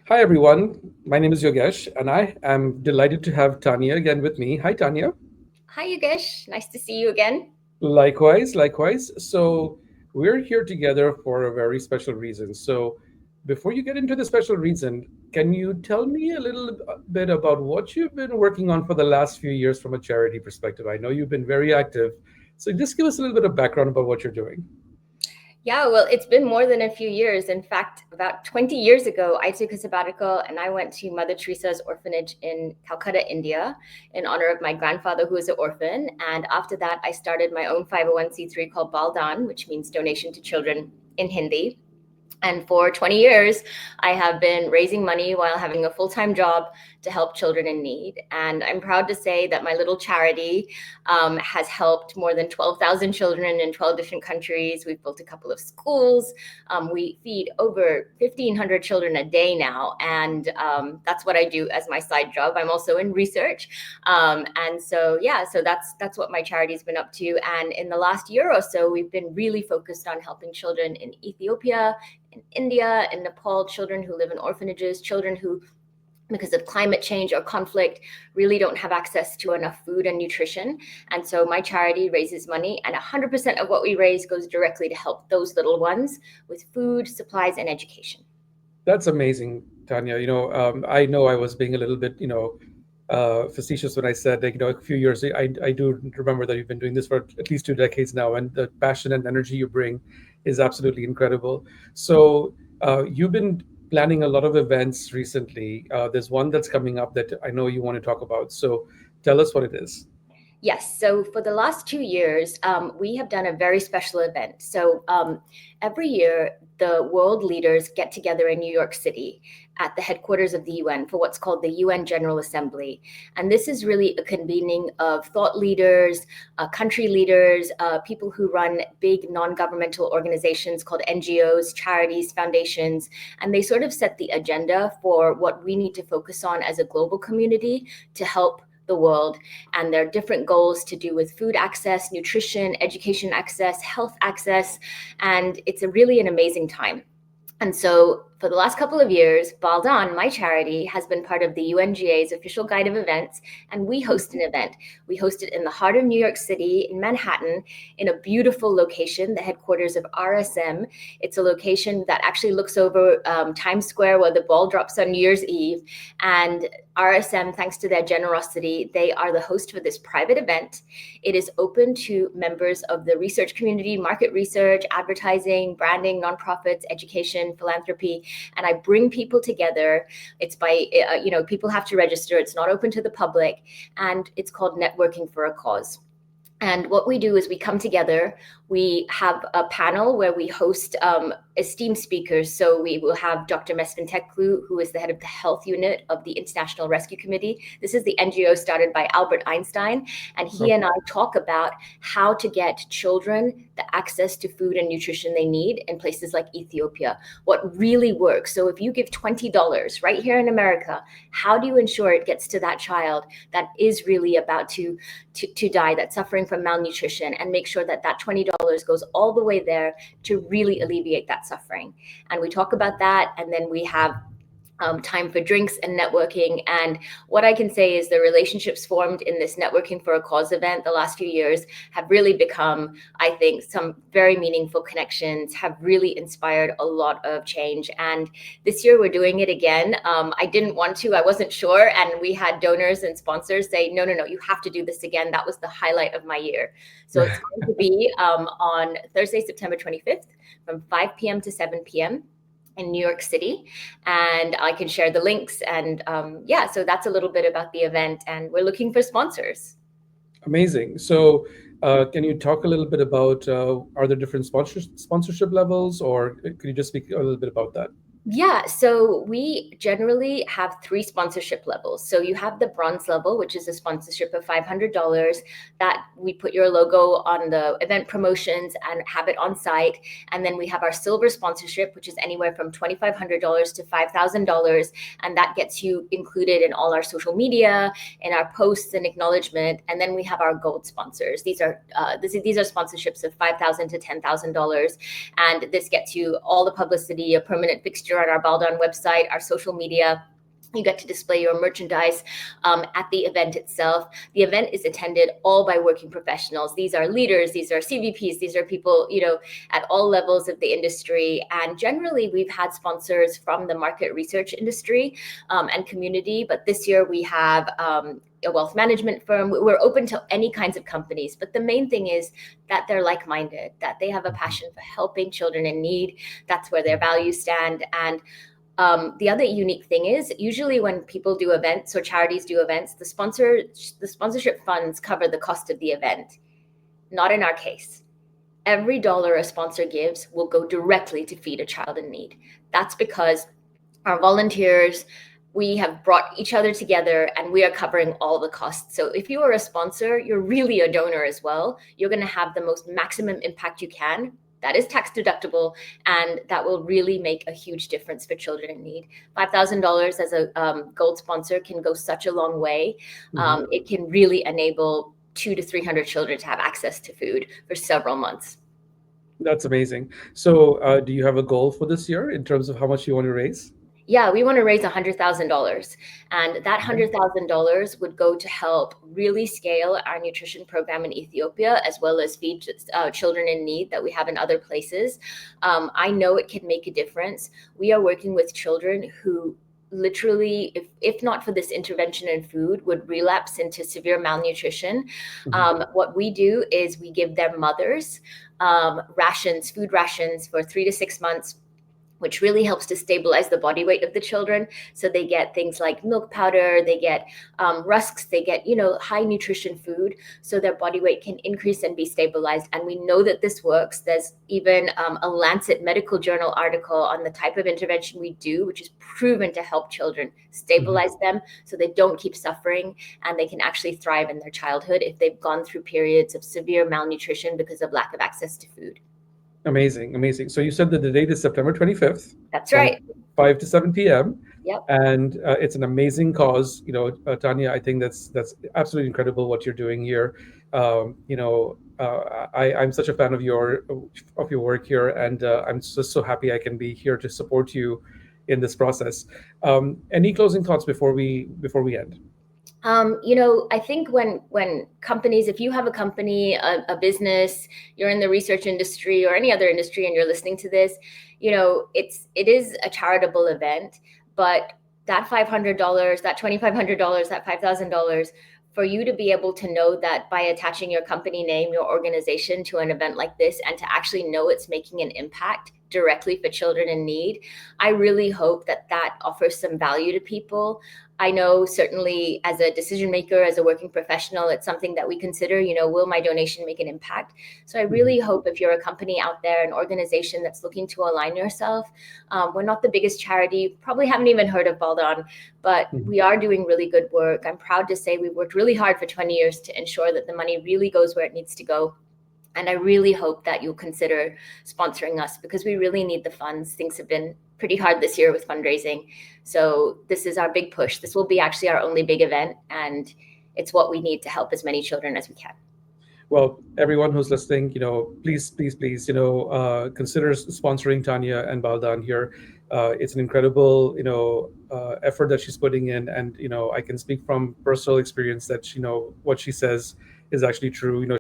Hi, everyone. My name is Yogesh, and I am delighted to have Tanya again with me. Hi, Tanya. Hi, Yugesh. Nice to see you again. Likewise, likewise. So, we're here together for a very special reason. So, before you get into the special reason, can you tell me a little bit about what you've been working on for the last few years from a charity perspective? I know you've been very active. So, just give us a little bit of background about what you're doing. Yeah, well, it's been more than a few years. In fact, about 20 years ago, I took a sabbatical and I went to Mother Teresa's orphanage in Calcutta, India, in honor of my grandfather, who was an orphan. And after that, I started my own 501(c)(3) called Baal Dan, which means donation to children in Hindi. And for 20 years, I have been raising money while having a full time job to help children in need. And I'm proud to say that my little charity has helped more than 12,000 children in 12 different countries. We've built a couple of schools. We feed over 1,500 children a day now. And that's what I do as my side job. I'm also in research. So that's what my charity's been up to. And in the last year or so, we've been really focused on helping children in Ethiopia, in India, in Nepal, children who live in orphanages, children who, because of climate change or conflict, really don't have access to enough food and nutrition. And so my charity raises money, and 100% of what we raise goes directly to help those little ones with food, supplies, and education. That's amazing, Tanya. I know I was being a little bit, facetious when I said, like, a few years. I do remember that you've been doing this for at least 2 decades now, and the passion and energy you bring is absolutely incredible. So, you've been planning a lot of events recently. There's one that's coming up that I know you want to talk about. So, tell us what it is. Yes. So for the last 2 years, we have done a very special event. So every year, the world leaders get together in New York City at the headquarters of the UN for what's called the UN General Assembly. And this is really a convening of thought leaders, country leaders, people who run big non governmental organizations called NGOs, charities, foundations. And they sort of set the agenda for what we need to focus on as a global community to help the world. And there are different goals to do with food access, nutrition, education access, health access. And it's a really an amazing time. And so for the last couple of years, Baal Dan, my charity, has been part of the UNGA's official guide of events, and we host an event. We host it in the heart of New York City, in Manhattan, in a beautiful location, the headquarters of RSM. It's a location that actually looks over Times Square, where the ball drops on New Year's Eve. And RSM, thanks to their generosity, they are the host for this private event. It is open to members of the research community, market research, advertising, branding, nonprofits, education, philanthropy, and I bring people together. It's by, people have to register. It's not open to the public, and it's called Networking for a Cause. And what we do is we come together. We have a panel where we host esteemed speakers. So we will have Dr. Mesfin Teklu, who is the head of the health unit of the International Rescue Committee. This is the NGO started by Albert Einstein. And he and I talk about how to get children the access to food and nutrition they need in places like Ethiopia, what really works. So if you give $20 right here in America, how do you ensure it gets to that child that is really about to die, that's suffering from malnutrition, and make sure that that $20 goes all the way there to really alleviate that suffering. And we talk about that, and then we have time for drinks and networking. And what I can say is the relationships formed in this Networking for a Cause event the last few years have really become, I think, some very meaningful connections, have really inspired a lot of change. And this year we're doing it again. I didn't want to, I wasn't sure. And we had donors and sponsors say, no, you have to do this again. That was the highlight of my year. So it's going to be on Thursday, September 25th from 5 p.m. to 7 p.m. in New York City, and I can share the links. And so that's a little bit about the event, and we're looking for sponsors. Amazing. So, can you talk a little bit about are there different sponsorship levels, or could you just speak a little bit about that? Yeah, so we generally have three sponsorship levels. So you have the bronze level, which is a sponsorship of $500 that we put your logo on the event promotions and have it on site. And then we have our silver sponsorship, which is anywhere from $2,500 to $5,000. And that gets you included in all our social media, in our posts and acknowledgement. And then we have our gold sponsors. These are sponsorships of $5,000 to $10,000. And this gets you all the publicity, a permanent fixture sponsor on our Baal Dan website, our social media. You get to display your merchandise at the event itself. The event is attended all by working professionals. These are leaders, these are CVPs, these are people, at all levels of the industry. And generally, we've had sponsors from the market research industry and community. But this year we have a wealth management firm. We're open to any kinds of companies. But the main thing is that they're like-minded, that they have a passion for helping children in need. That's where their values stand. And the other unique thing is usually when people do events or charities do events, the sponsorship funds cover the cost of the event. Not in our case. Every dollar a sponsor gives will go directly to feed a child in need. That's because our volunteers, we have brought each other together and we are covering all the costs. So if you are a sponsor, you're really a donor as well. You're going to have the most maximum impact you can. That is tax deductible, and that will really make a huge difference for children in need. $5,000 as a gold sponsor can go such a long way. It can really enable 200 to 300 children to have access to food for several months. That's amazing. So do you have a goal for this year in terms of how much you want to raise? Yeah, we want to raise $100,000, and that $100,000 would go to help really scale our nutrition program in Ethiopia, as well as feed children in need that we have in other places. I know it can make a difference. We are working with children who literally, if not for this intervention in food, would relapse into severe malnutrition. What we do is we give their mothers food rations for 3 to 6 months, which really helps to stabilize the body weight of the children. So they get things like milk powder, they get rusks, they get, high nutrition food, so their body weight can increase and be stabilized. And we know that this works. There's even a Lancet Medical Journal article on the type of intervention we do, which is proven to help children stabilize them so they don't keep suffering and they can actually thrive in their childhood if they've gone through periods of severe malnutrition because of lack of access to food. Amazing, amazing. So you said that the date is September 25th. That's right. 5 to 7 p.m. Yep. And it's an amazing cause. Tanya, I think that's absolutely incredible what you're doing here. I'm such a fan of your work here, and I'm just so happy I can be here to support you in this process. Any closing thoughts before we end? I think when companies, if you have a company, a business, you're in the research industry or any other industry and you're listening to this, it is a charitable event, but that $500, that $2,500, that $5,000, for you to be able to know that by attaching your company name, your organization to an event like this, and to actually know it's making an impact directly for children in need, I really hope that offers some value to people. I know certainly as a decision maker, as a working professional, it's something that we consider, will my donation make an impact? So I really hope if you're a company out there, an organization that's looking to align yourself, we're not the biggest charity, probably haven't even heard of Baal Dan, but we are doing really good work. I'm proud to say we've worked really hard for 20 years to ensure that the money really goes where it needs to go. And I really hope that you'll consider sponsoring us because we really need the funds. Things have been pretty hard this year with fundraising. So this is our big push. This will be actually our only big event, and it's what we need to help as many children as we can. Well, everyone who's listening, please, consider sponsoring Tanya and Baal Dan here. It's an incredible, effort that she's putting in, and I can speak from personal experience that what she says is actually true.